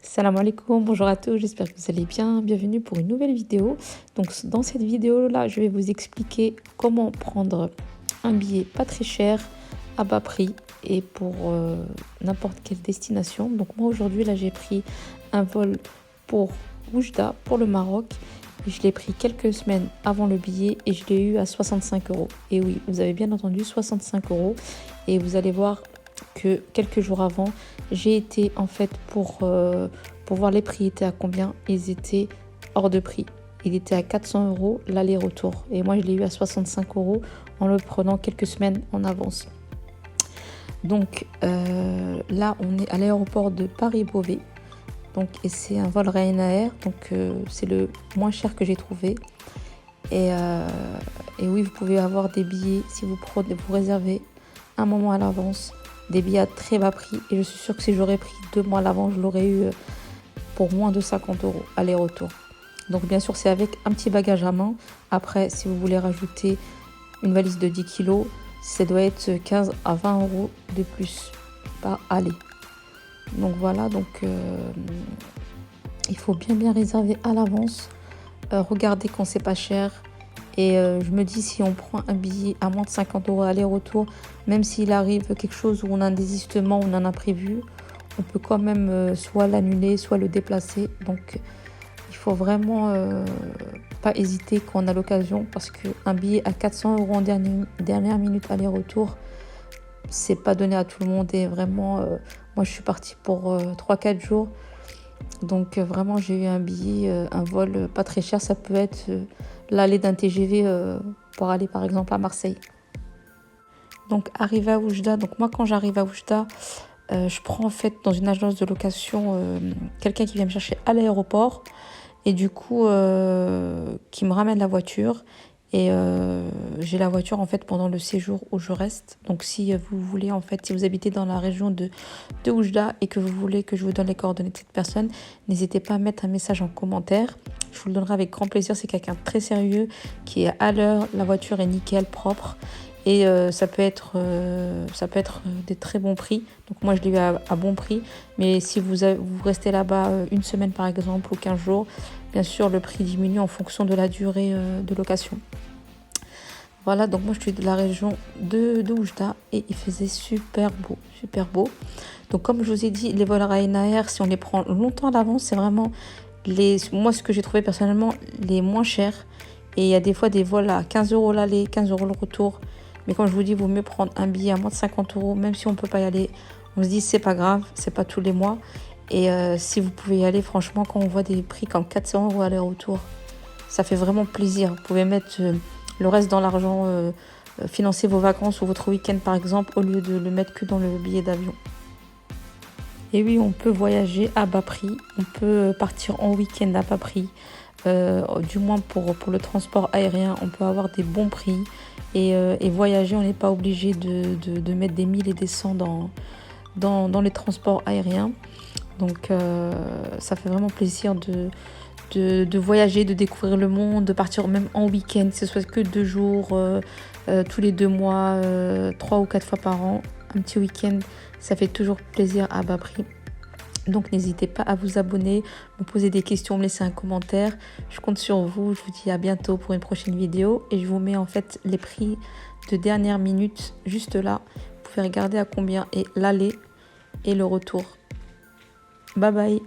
Salam alaikum, bonjour à tous, j'espère que vous allez bien. Bienvenue pour une nouvelle vidéo. Donc dans cette vidéo-là, je vais vous expliquer comment prendre un billet pas très cher, à bas prix et pour n'importe quelle destination. Donc moi aujourd'hui, là j'ai pris un vol pour Oujda, pour le Maroc. Je l'ai pris quelques semaines avant le billet et je l'ai eu à 65 euros. Et oui, vous avez bien entendu, 65 euros. Et vous allez voir que quelques jours avant, j'ai été en fait pour voir les prix étaient à combien. Ils étaient hors de prix. Il était à 400 euros l'aller-retour. Et moi, je l'ai eu à 65 euros en le prenant quelques semaines en avance. Donc là, on est à l'aéroport de Paris-Beauvais. Donc, et c'est un vol Ryanair. Donc c'est le moins cher que j'ai trouvé. Et oui, vous pouvez avoir des billets si vous réservez un moment à l'avance. Des billets à très bas prix. Et je suis sûre que si j'aurais pris 2 mois à l'avance, je l'aurais eu pour moins de 50 euros aller-retour. Donc bien sûr, c'est avec un petit bagage à main. Après, si vous voulez rajouter une valise de 10 kilos, ça doit être 15 à 20 euros de plus par aller. Donc voilà, il faut bien réserver à l'avance. Regardez quand c'est pas cher. Et je me dis, si on prend un billet à moins de 50 euros aller-retour, même s'il arrive quelque chose où on a un désistement, on a un imprévu, on peut quand même soit l'annuler, soit le déplacer. Donc, il faut vraiment pas hésiter quand on a l'occasion, parce qu'un billet à 400 euros en dernière minute aller-retour, c'est pas donné à tout le monde. Et vraiment, moi, je suis partie pour 3-4 jours. Donc, vraiment, j'ai eu un billet, un vol pas très cher. Ça peut être l'aller d'un TGV pour aller, par exemple, à Marseille. Donc, arrivé à Oujda. Donc, moi, quand j'arrive à Oujda, je prends en fait dans une agence de location quelqu'un qui vient me chercher à l'aéroport et du coup qui me ramène la voiture et j'ai la voiture en fait pendant le séjour où je reste. Donc si vous voulez en fait, si vous habitez dans la région de Oujda et que vous voulez que je vous donne les coordonnées de cette personne, n'hésitez pas à mettre un message en commentaire. Je vous le donnerai avec grand plaisir. C'est quelqu'un de très sérieux qui est à l'heure, la voiture est nickel, propre. Et ça peut être des très bons prix. Donc moi, je l'ai eu à bon prix. Mais si vous restez là-bas une semaine, par exemple, ou 15 jours, bien sûr, le prix diminue en fonction de la durée de location. Voilà, donc moi, je suis de la région de Oujda et il faisait super beau, super beau. Donc comme je vous ai dit, les vols Ryanair, si on les prend longtemps à l'avance, c'est vraiment moi, ce que j'ai trouvé personnellement, les moins chers. Et il y a des fois des vols à 15 euros l'aller, 15 euros le retour. Mais comme je vous dis, il vaut mieux prendre un billet à moins de 50 euros, même si on ne peut pas y aller. On se dit, c'est pas grave, c'est pas tous les mois. Et si vous pouvez y aller, franchement, quand on voit des prix comme 400 euros aller-retour, ça fait vraiment plaisir. Vous pouvez mettre le reste dans l'argent, financer vos vacances ou votre week-end, par exemple, au lieu de le mettre que dans le billet d'avion. Et oui, on peut voyager à bas prix. On peut partir en week-end à bas prix. Du moins pour le transport aérien, on peut avoir des bons prix. Et voyager, on n'est pas obligé de mettre des 1000 et des 100 dans les transports aériens. Donc ça fait vraiment plaisir de voyager, de découvrir le monde, de partir même en week-end, que ce soit que 2 jours, tous les 2 mois, 3 ou 4 fois par an. Un petit week-end, ça fait toujours plaisir à bas prix. Donc n'hésitez pas à vous abonner, me poser des questions, me laisser un commentaire. Je compte sur vous. Je vous dis à bientôt pour une prochaine vidéo. Et je vous mets en fait les prix de dernière minute juste là. Vous pouvez regarder à combien est l'aller et le retour. Bye bye.